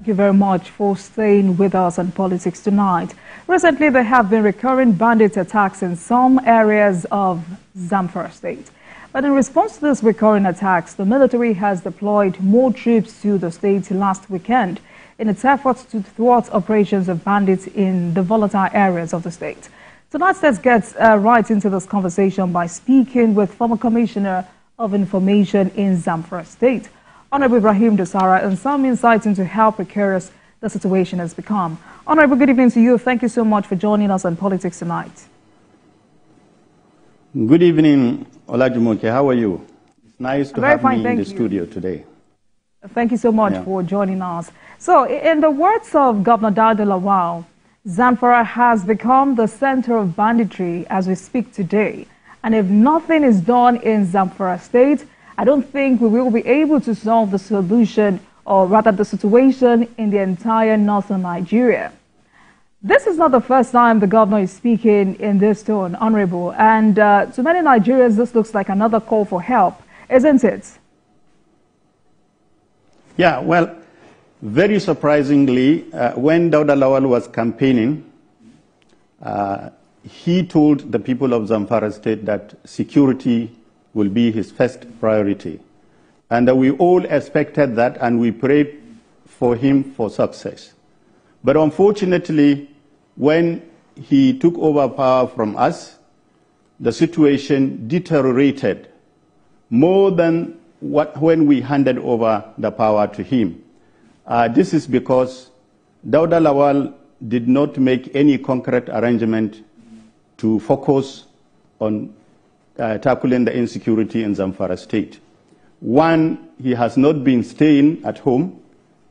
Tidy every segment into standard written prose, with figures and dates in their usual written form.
Thank you very much for staying with us on Politics Tonight. Recently, there have been recurring bandit attacks in some areas of Zamfara State. But in response to these recurring attacks, the military has deployed more troops to the state last weekend in its efforts to thwart operations of bandits in the volatile areas of the state. Tonight, let's get right into this conversation by speaking with former Commissioner of Information in Zamfara State, Honorable Ibrahim Dosara, and some insights into how precarious the situation has become. Honorable, good evening to you. Thank you so much for joining us on Politics Tonight. Good evening, Olajumoke. How are you? It's nice to have me in the studio today. Thank you so much for joining us. So, in the words of Governor Dauda, Zamfara has become the center of banditry as we speak today. And if nothing is done in Zamfara State, I don't think we will be able to solve the solution, or rather the situation in the entire northern Nigeria. This is not the first time the governor is speaking in this tone, Honorable, and to many Nigerians this looks like another call for help, isn't it? Yeah, well, very surprisingly, when Dauda Lawal was campaigning, he told the people of Zamfara State that security will be his first priority. And we all expected that, and we prayed for him for success. But unfortunately, when he took over power from us, the situation deteriorated more than when we handed over the power to him. This is because Dauda Lawal did not make any concrete arrangement to focus on tackling the insecurity in Zamfara State. One, he has not been staying at home.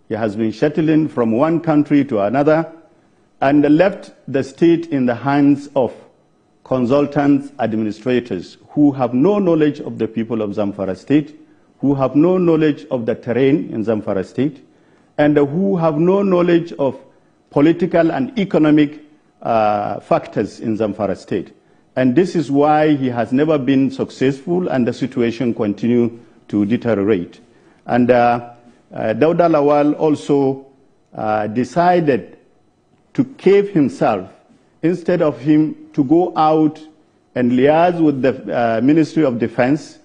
He has been shuttling from one country to another and left the state in the hands of consultants, administrators who have no knowledge of the people of Zamfara State, who have no knowledge of the terrain in Zamfara State, and who have no knowledge of political and economic factors in Zamfara State. And this is why he has never been successful, and the situation continues to deteriorate. And Dauda Lawal also decided to cave himself instead of him to go out and liaise with the Ministry of Defense,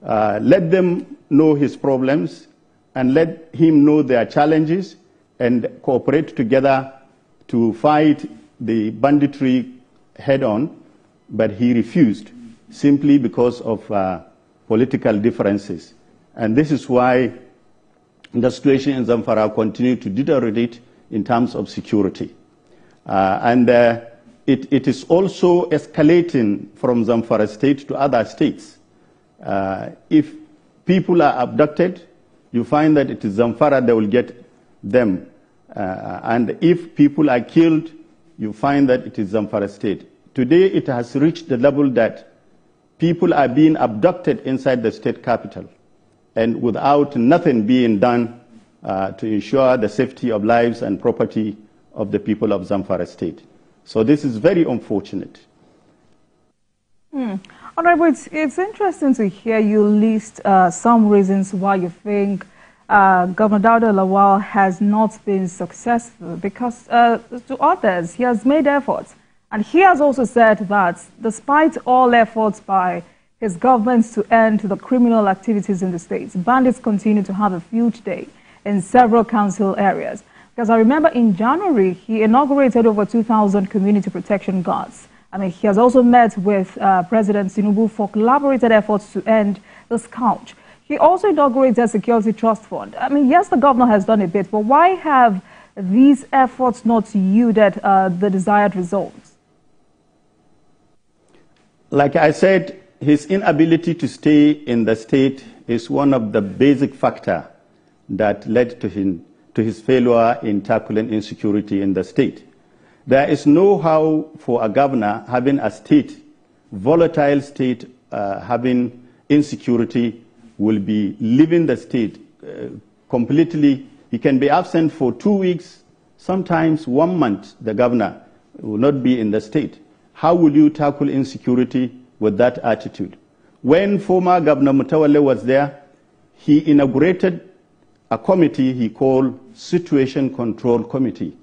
let them know his problems, and let him know their challenges, and cooperate together to fight the banditry head-on. But he refused simply because of political differences. And this is why the situation in Zamfara continues to deteriorate in terms of security. It is also escalating from Zamfara State to other states. If people are abducted, you find that it is Zamfara that will get them. And if people are killed, you find that it is Zamfara State. Today, it has reached the level that people are being abducted inside the state capital, and without nothing being done to ensure the safety of lives and property of the people of Zamfara State. So this is very unfortunate. Honorable, it's interesting to hear you list some reasons why you think Governor Dauda Lawal has not been successful, because to others, he has made efforts. And he has also said that despite all efforts by his government to end the criminal activities in the state, bandits continue to have a field day in several council areas. Because I remember in January, he inaugurated over 2,000 community protection guards. I mean, he has also met with President Tinubu for collaborated efforts to end the scourge. He also inaugurated a security trust fund. I mean, yes, the governor has done a bit, but why have these efforts not yielded the desired results? Like I said, his inability to stay in the state is one of the basic factors that led to his failure in tackling insecurity in the state. There is no how for a governor having a state, volatile state, having insecurity, will be leaving the state completely. He can be absent for 2 weeks, sometimes 1 month, the governor will not be in the state. How will you tackle insecurity with that attitude? When former Governor Mutawale was there, he inaugurated a committee he called Situation Control Committee.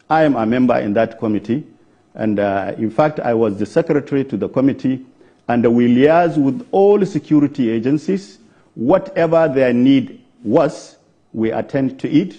I am a member in that committee, and in fact, I was the secretary to the committee, and we liaise with all security agencies. Whatever their need was, we attend to it.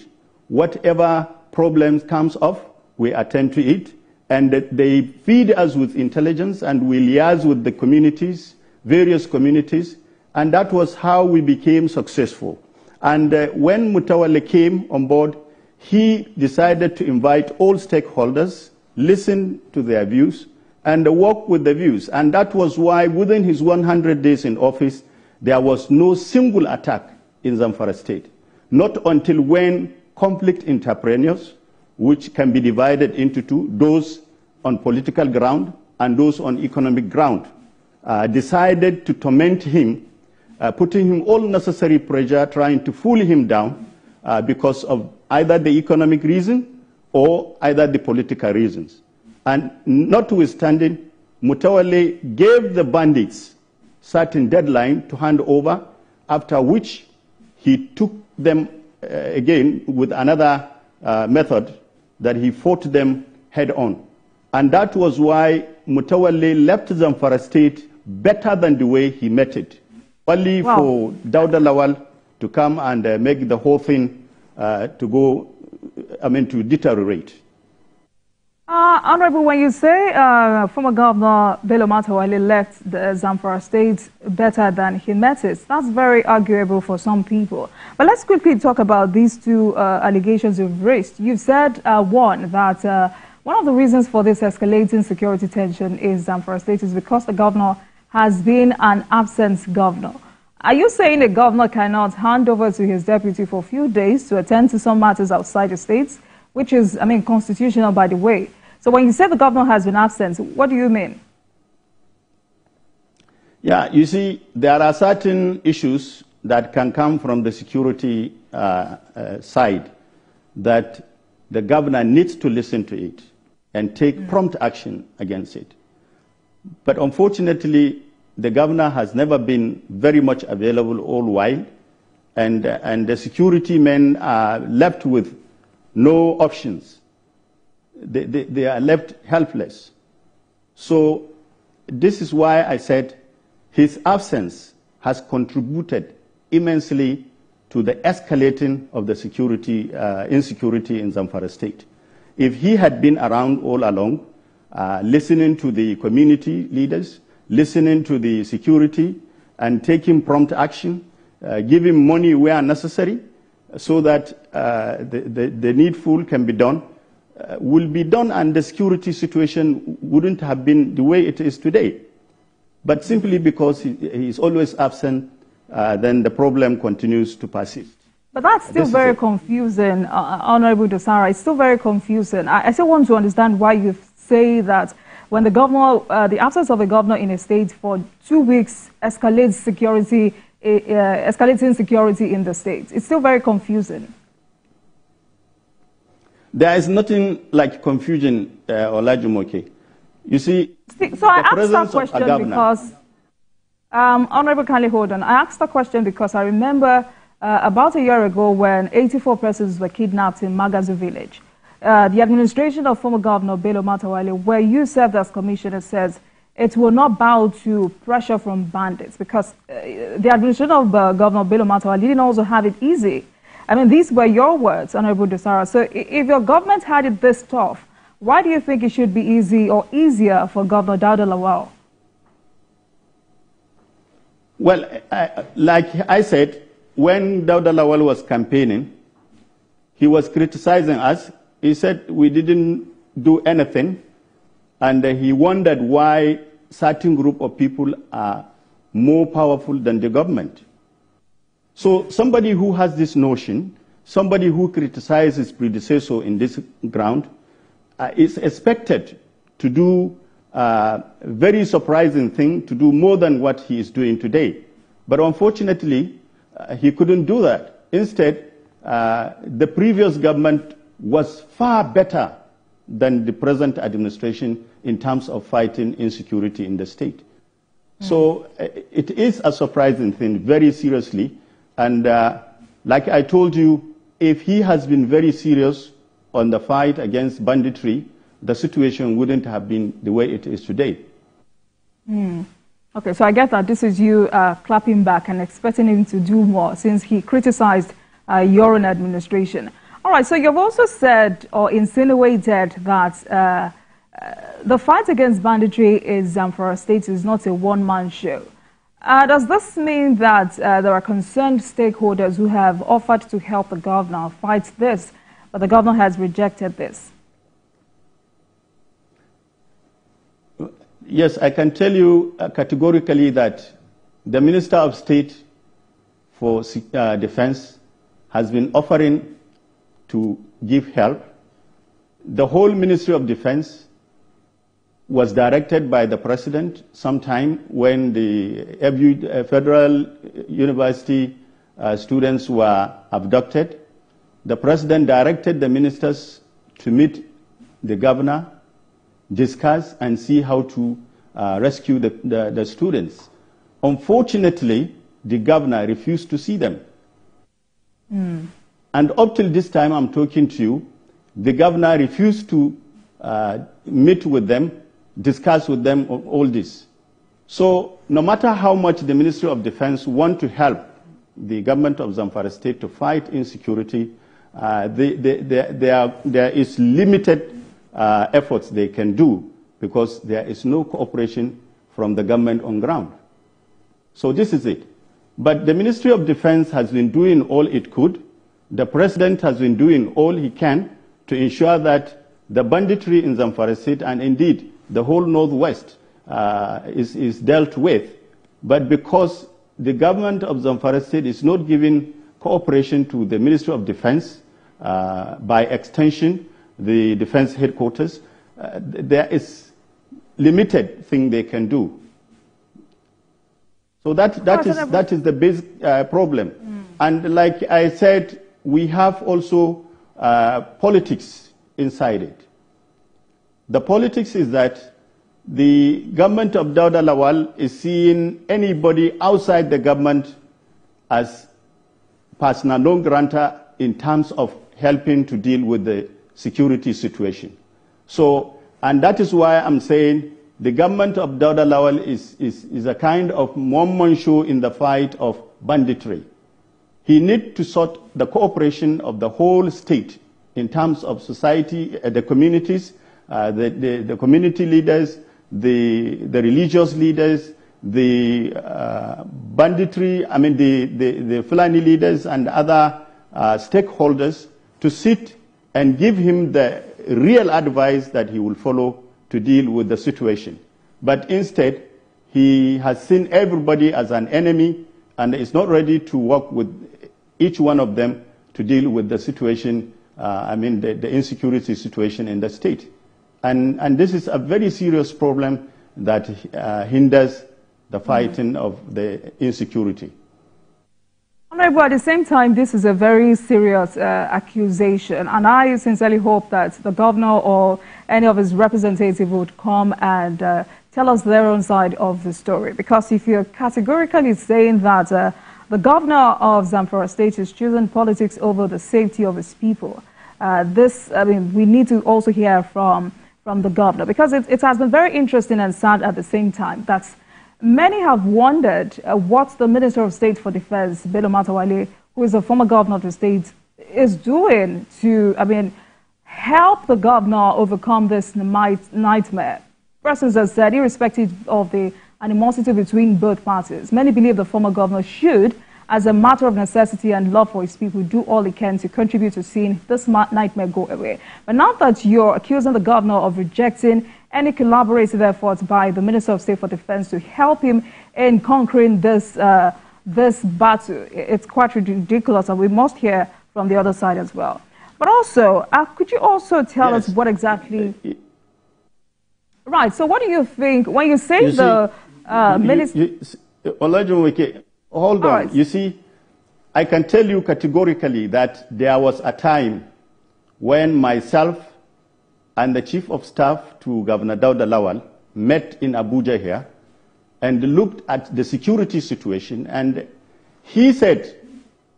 Whatever problems comes up, we attend to it. And they feed us with intelligence, and we liaise with the communities, various communities, and that was how we became successful. And when Mutawalli came on board, he decided to invite all stakeholders, listen to their views, and work with the views. And that was why within his 100 days in office, there was no single attack in Zamfara State. Not until when conflict entrepreneurs, which can be divided into two, those on political ground and those on economic ground, decided to torment him, putting him all necessary pressure, trying to fool him down because of either the economic reason or either the political reasons. And notwithstanding, Mutawalli gave the bandits certain deadline to hand over, after which he took them again with another method that he fought them head on. And that was why Mutawalli left Zamfara State better than the way he met it. Only for Dauda Lawal to come and make the whole thing to deteriorate. Honorable, when you say former Governor Bello Matawalle left the Zamfara State better than he met it, that's very arguable for some people. But let's quickly talk about these two allegations you've raised. You've said, one, that one of the reasons for this escalating security tension in Zamfara State is because the governor has been an absent governor. Are you saying the governor cannot hand over to his deputy for a few days to attend to some matters outside the state, which is, constitutional, by the way? So when you say the governor has been absent, what do you mean? Yeah, you see, there are certain issues that can come from the security side that the governor needs to listen to it and take prompt action against it. But unfortunately, the governor has never been very much available all while, and the security men are left with no options. They are left helpless. So this is why I said his absence has contributed immensely to the escalating of the insecurity in Zamfara State. If he had been around all along, listening to the community leaders, listening to the security, and taking prompt action, giving money where necessary, so that the needful can be done, will be done, and the security situation wouldn't have been the way it is today. But simply because he is always absent, then the problem continues to persist. But that's still very confusing, Honorable Dosara. It's still very confusing. I still want to understand why you say that when the governor, the absence of a governor in a state for 2 weeks escalates security, escalating security in the state. It's still very confusing. There is nothing like confusion, Olajumoke. You see, so I asked that question because, Honorable, kindly hold on. I asked that question because I remember about a year ago when 84 persons were kidnapped in Magazu village. The administration of former Governor Bello Matawalle, where you served as commissioner, says it will not bow to pressure from bandits because the administration of Governor Bello Matawalle didn't also have it easy. These were your words, Honorable Dosara. So if your government had it this tough, why do you think it should be easy or easier for Governor Dauda Lawal? Well, like I said, when Dauda Lawal was campaigning, he was criticizing us. He said we didn't do anything, and he wondered why certain group of people are more powerful than the government. So somebody who has this notion, somebody who criticizes predecessor in this ground, is expected to do a very surprising thing, to do more than what he is doing today. But unfortunately, he couldn't do that. Instead, the previous government was far better than the present administration in terms of fighting insecurity in the state. So it is a surprising thing, very seriously. And Like I told you, if he has been very serious on the fight against banditry, the situation wouldn't have been the way it is today. Okay, so I get that this is you clapping back and expecting him to do more since he criticized your own administration. All right, so you've also said or insinuated that the fight against banditry in Zamfara State is not a one-man show. Does this mean that there are concerned stakeholders who have offered to help the governor fight this, but the governor has rejected this? Yes, I can tell you categorically that the Minister of State for Defense has been offering to give help. The whole Ministry of Defense was directed by the President sometime when the Federal University students were abducted. The President directed the ministers to meet the governor, discuss and see how to rescue the students. Unfortunately, the governor refused to see them. And up till this time I'm talking to you, the governor refused to meet with them, discuss with them all this. So no matter how much the Ministry of Defense want to help the government of Zamfara State to fight insecurity, there is limited efforts they can do because there is no cooperation from the government on ground. So this is it. But the Ministry of Defense has been doing all it could. The President has been doing all he can to ensure that the banditry in Zamfara State and indeed the whole Northwest is dealt with. But because the government of Zamfara State is not giving cooperation to the Ministry of Defense, by extension, the defense headquarters, there is limited thing they can do. So that is the basic problem. And like I said, we have also politics inside it. The politics is that the government of Dauda Lawal is seeing anybody outside the government as persona non grata in terms of helping to deal with the security situation. So, and that is why I'm saying the government of Dauda Lawal is a kind of one-man show in the fight of banditry. He needs to sort the cooperation of the whole state in terms of society, the communities, the community leaders, the religious leaders, the banditry, I mean the Fulani leaders and other stakeholders to sit and give him the real advice that he will follow to deal with the situation. But instead, he has seen everybody as an enemy and is not ready to work with each one of them to deal with the situation, the insecurity situation in the state. And this is a very serious problem that hinders the fighting of the insecurity. Honorable, at the same time, this is a very serious accusation, and I sincerely hope that the governor or any of his representatives would come and tell us their own side of the story. Because if you're categorically saying that the governor of Zamfara State is choosing politics over the safety of his people, we need to also hear from the governor, because it has been very interesting and sad at the same time that many have wondered what the Minister of State for Defense, Bello Matawale, who is a former governor of the state, is doing to, help the governor overcome this nightmare. Persons have said, irrespective of the animosity between both parties, many believe the former governor should, as a matter of necessity and love for his people, do all he can to contribute to seeing this nightmare go away. But now that you're accusing the governor of rejecting any collaborative efforts by the Minister of State for Defense to help him in conquering this battle, it's quite ridiculous, and we must hear from the other side as well. But also, could you also tell us what exactly... Right, so what do you think when you say Minister... Hold on. Right. You see, I can tell you categorically that there was a time when myself and the Chief of Staff to Governor Dauda Lawal met in Abuja here and looked at the security situation, and he said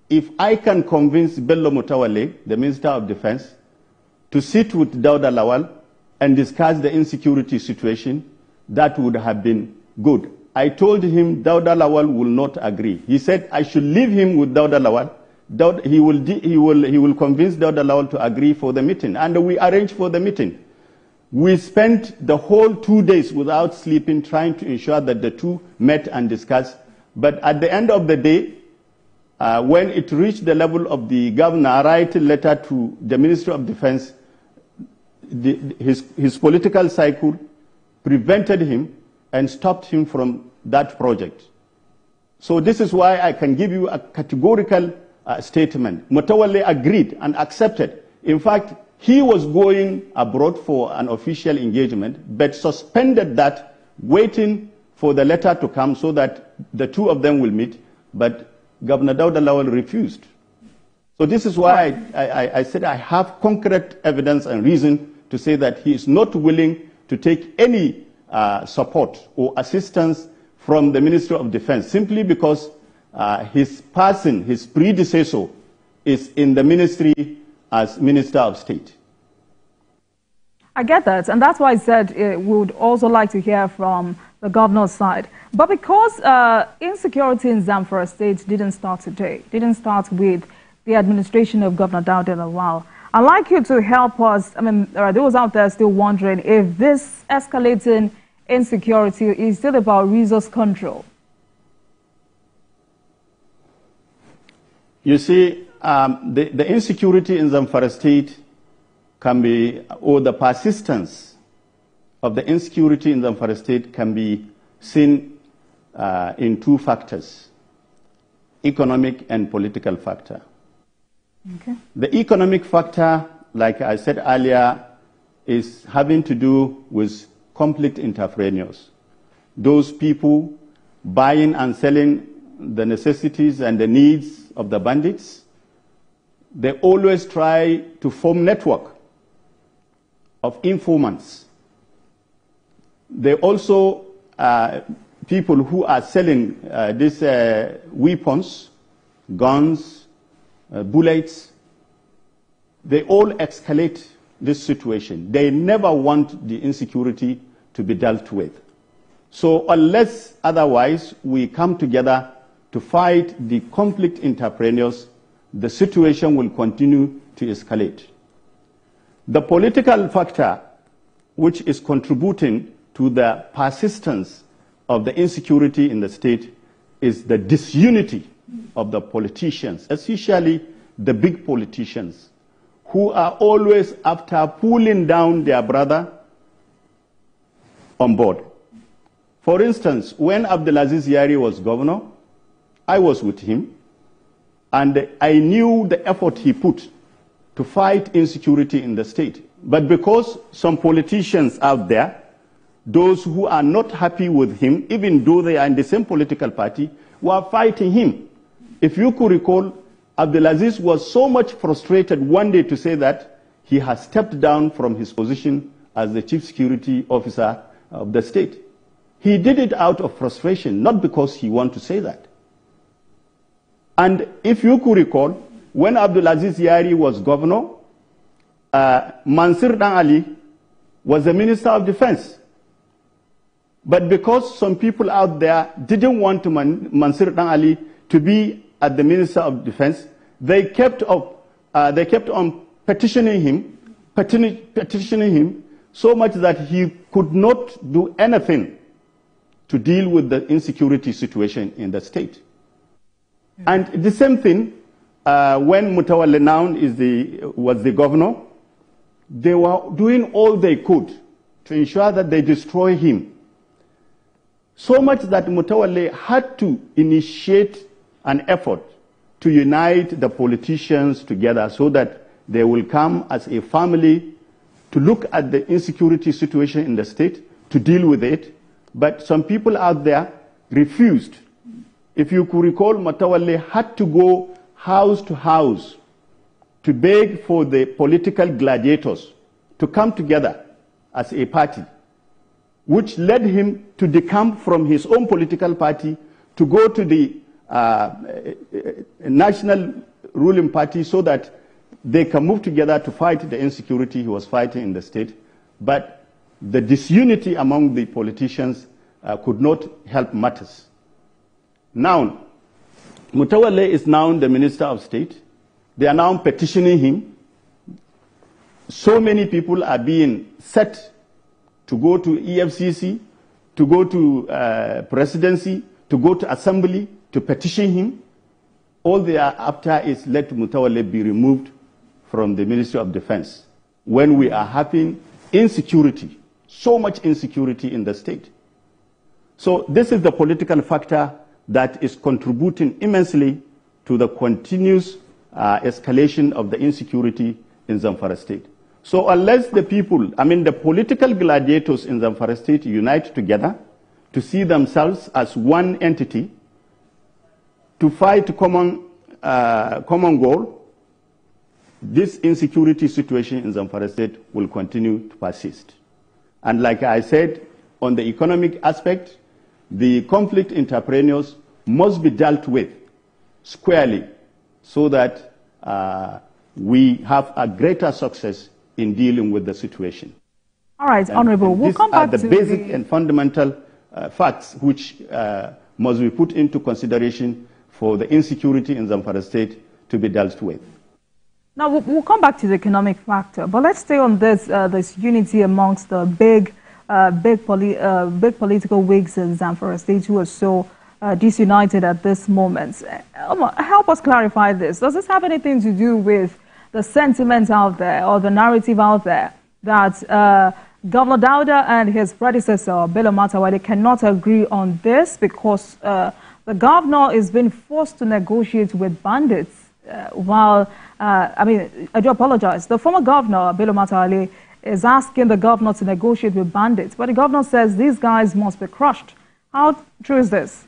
if I can convince Bello Mutawale, the Minister of Defense, to sit with Dauda Lawal and discuss the insecurity situation, that would have been good. I told him Dauda Lawal will not agree. He said I should leave him with Dauda Lawal. He will convince Dauda Lawal to agree for the meeting, and we arranged for the meeting. We spent the whole 2 days without sleeping trying to ensure that the two met and discussed. But at the end of the day, when it reached the level of the governor writing a letter to the Ministry of Defense, his political cycle prevented him and stopped him from that project. So this is why I can give you a categorical statement. Mutawale agreed and accepted. In fact, he was going abroad for an official engagement, but suspended that, waiting for the letter to come so that the two of them will meet. But Governor Dauda Lawal refused. So this is why I said I have concrete evidence and reason to say that he is not willing to take any support or assistance from the Ministry of Defense, simply because his person, his predecessor, is in the ministry as Minister of State. I get that, and that's why I said we would also like to hear from the governor's side. But because insecurity in Zamfara State didn't start today, didn't start with the administration of Governor Dauda Lawal, I'd like you to help us. I mean, there are those out there still wondering if this escalating insecurity is still about resource control. You see, the insecurity in Zamfara State can be, or the persistence of the insecurity in Zamfara State can be seen in two factors: economic and political factor. Okay. The economic factor, like I said earlier, is having to do with conflict entrepreneurs. Those people buying and selling the necessities and the needs of the bandits. They always try to form network of informants. They also, people who are selling these weapons, guns, bullets, they all escalate this situation. They never want the insecurity to be dealt with. So unless otherwise we come together to fight the conflict entrepreneurs, the situation will continue to escalate. The political factor which is contributing to the persistence of the insecurity in the state is the disunity of the politicians, especially the big politicians, who are always after pulling down their brother on board. For instance, when Abdulaziz Yari was governor, I was with him, and I knew the effort he put to fight insecurity in the state. But because some politicians out there, those who are not happy with him, even though they are in the same political party, were fighting him. If you could recall, Abdulaziz was so much frustrated one day to say that he has stepped down from his position as the chief security officer of the state. He did it out of frustration, not because he wanted to say that. And if you could recall, when Abdulaziz Yari was governor, Mansur Dan Ali was the Minister of Defense. But because some people out there didn't want Mansur Dan Ali to be at the Minister of Defense, they kept on petitioning him so much that he could not do anything to deal with the insecurity situation in the state. And the same thing, when Mutawale Noun was the governor, they were doing all they could to ensure that they destroy him. So much that Mutawale had to initiate an effort to unite the politicians together so that they will come as a family to look at the insecurity situation in the state, to deal with it. But some people out there refused. If you could recall, Mutawale had to go house to house to beg for the political gladiators to come together as a party, which led him to decamp from his own political party to go to the a national ruling party so that they can move together to fight the insecurity he was fighting in the state. But the disunity among the politicians could not help matters. Now, Mutawale is now the Minister of State. They are now petitioning him. So many people are being set to go to EFCC, to go to presidency, to go to assembly, to petition him. All they are after is let Mutawale be removed from the Ministry of Defense when we are having insecurity, so much insecurity in the state. So this is the political factor that is contributing immensely to the continuous escalation of the insecurity in Zamfara State. So unless the people, the political gladiators in Zamfara State unite together to see themselves as one entity, to fight common goal, this insecurity situation in Zamfara State will continue to persist. And like I said, on the economic aspect, the conflict entrepreneurs must be dealt with squarely so that we have a greater success in dealing with the situation. All right, Honorable, we'll come back to the basic and fundamental facts which must be put into consideration for the insecurity in Zamfara State to be dealt with. Now, we'll come back to the economic factor, but let's stay on this unity amongst the big political wigs in Zamfara State who are so disunited at this moment. Help us clarify this. Does this have anything to do with the sentiment out there or the narrative out there that Governor Dauda and his predecessor, Bello Matawalle, cannot agree on this because the governor is being forced to negotiate with bandits while, I do apologize, the former governor, Bello Matawalle, is asking the governor to negotiate with bandits, but the governor says these guys must be crushed. How true is this?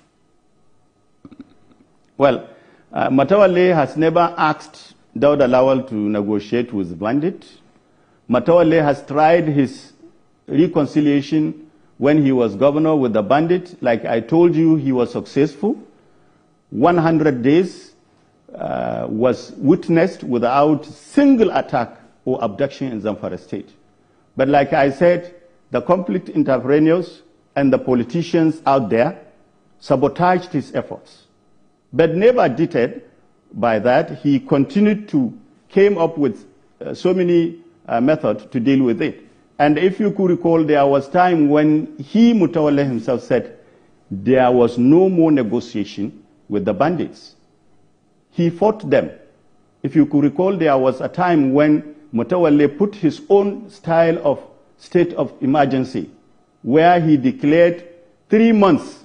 Well, Matawalle has never asked Dauda Lawal to negotiate with bandits. Matawalle has tried his reconciliation when he was governor with the bandit. Like I told you, he was successful. 100 days was witnessed without single attack or abduction in Zamfara State. But like I said, the conflict entrepreneurs and the politicians out there sabotaged his efforts. But never deterred by that, he continued to came up with so many methods to deal with it. And if you could recall, there was time when he, Mutawalle himself, said there was no more negotiation with the bandits. He fought them. If you could recall, there was a time when Mutawalle put his own style of state of emergency, where he declared 3 months.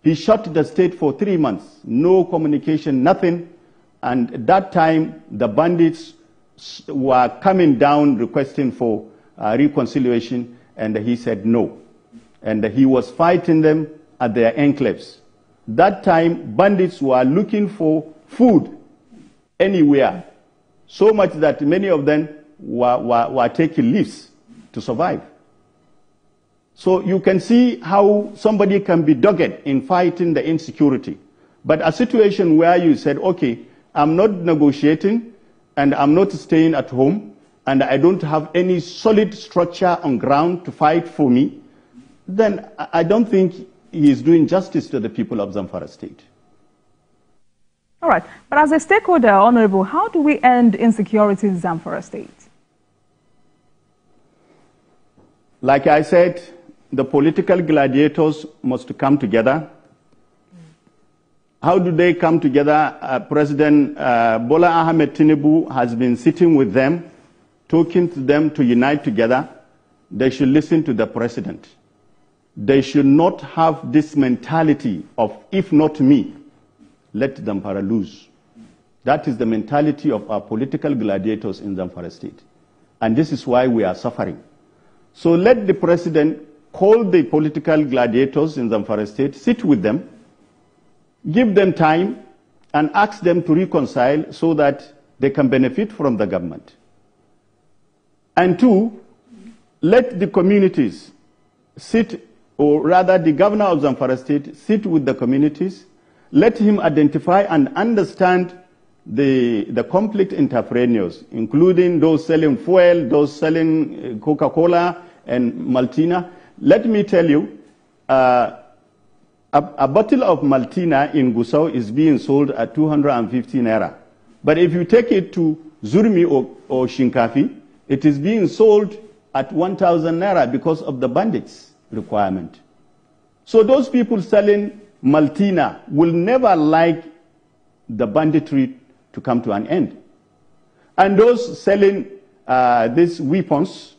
He shut the state for 3 months, no communication, nothing. And at that time, the bandits were coming down requesting for reconciliation, and he said no. And he was fighting them at their enclaves. That time, bandits were looking for food anywhere, so much that many of them were taking leaves to survive. So you can see how somebody can be dogged in fighting the insecurity. But a situation where you said, okay, I'm not negotiating and I'm not staying at home and I don't have any solid structure on ground to fight for me, then I don't think he is doing justice to the people of Zamfara State. All right. But as a stakeholder, Honorable, how do we end insecurity in Zamfara State? Like I said, the political gladiators must come together. How do they come together? President Bola Ahmed Tinubu has been sitting with them, talking to them to unite together. They should listen to the president. They should not have this mentality of, if not me, let Zamfara lose. That is the mentality of our political gladiators in Zamfara State. And this is why we are suffering. So let the president call the political gladiators in Zamfara State, sit with them, give them time, and ask them to reconcile so that they can benefit from the government. And two, let the communities sit, or rather the governor of Zamfara State sit with the communities let him identify and understand the conflict entrepreneurs, including those selling fuel, those selling Coca-Cola and Maltina. Let me tell you, a bottle of Maltina in Gusau is being sold at 250 naira. But if you take it to Zurmi or Shinkafi, it is being sold at 1,000 naira because of the bandits requirement. So those people selling Maltina will never like the banditry to come to an end. And those selling these weapons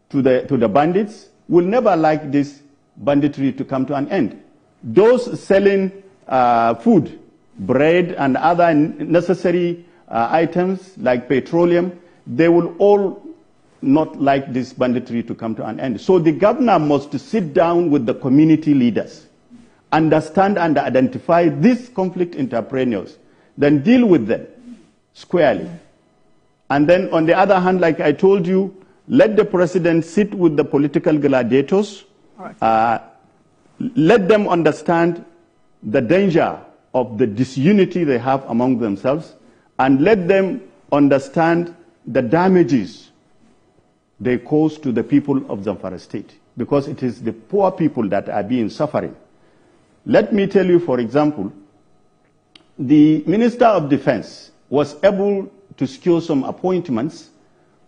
to the bandits will never like this banditry to come to an end. Those selling food, bread and other necessary items like petroleum, they will all not like this banditry to come to an end. So the governor must sit down with the community leaders, understand and identify these conflict entrepreneurs, then deal with them squarely. And then on the other hand, like I told you, let the president sit with the political gladiators, let them understand the danger of the disunity they have among themselves, and let them understand the damages they cause to the people of Zamfara State, because it is the poor people that are being suffering. Let me tell you, for example, the Minister of Defense was able to secure some appointments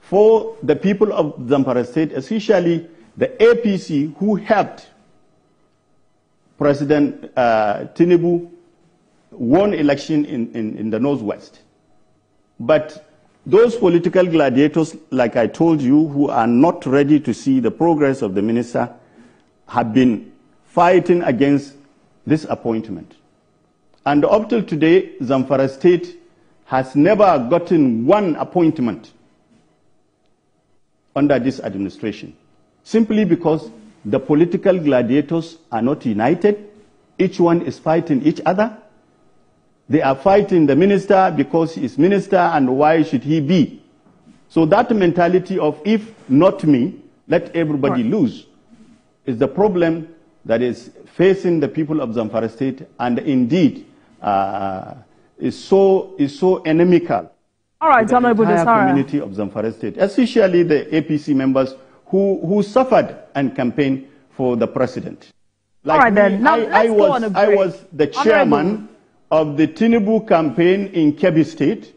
for the people of Zamfara State, especially the APC who helped President Tinubu won election in the Northwest. But those political gladiators, like I told you, who are not ready to see the progress of the minister, have been fighting against this appointment. And up till today, Zamfara State has never gotten one appointment under this administration, simply because the political gladiators are not united. Each one is fighting each other. They are fighting the minister because he is minister and why should he be? So that mentality of if not me, let everybody lose is the problem that is facing the people of Zamfara State, and indeed is so inimical. All right, to the Honorable entire Dosara. community of Zamfara State, especially the APC members who suffered and campaigned for the president. Like all right, me, then. Now, I was the chairman of the Tinubu campaign in Kebbi State.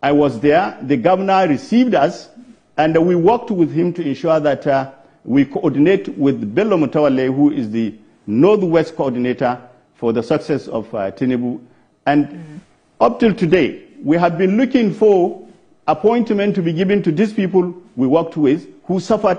I was there. The governor received us, and we worked with him to ensure that we coordinate with Bello Mutawale, who is the Northwest coordinator for the success of Tinubu. And up till today, we have been looking for appointment to be given to these people we worked with who suffered,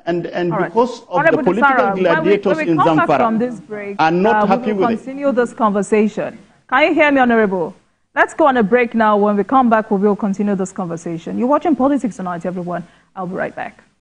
and because of the political gladiators in Zamfara are not happy with it. We will continue this conversation. Can you hear me, Honorable? Let's go on a break now. When we come back, we will continue this conversation. You're watching Politics Tonight, everyone. I'll be right back.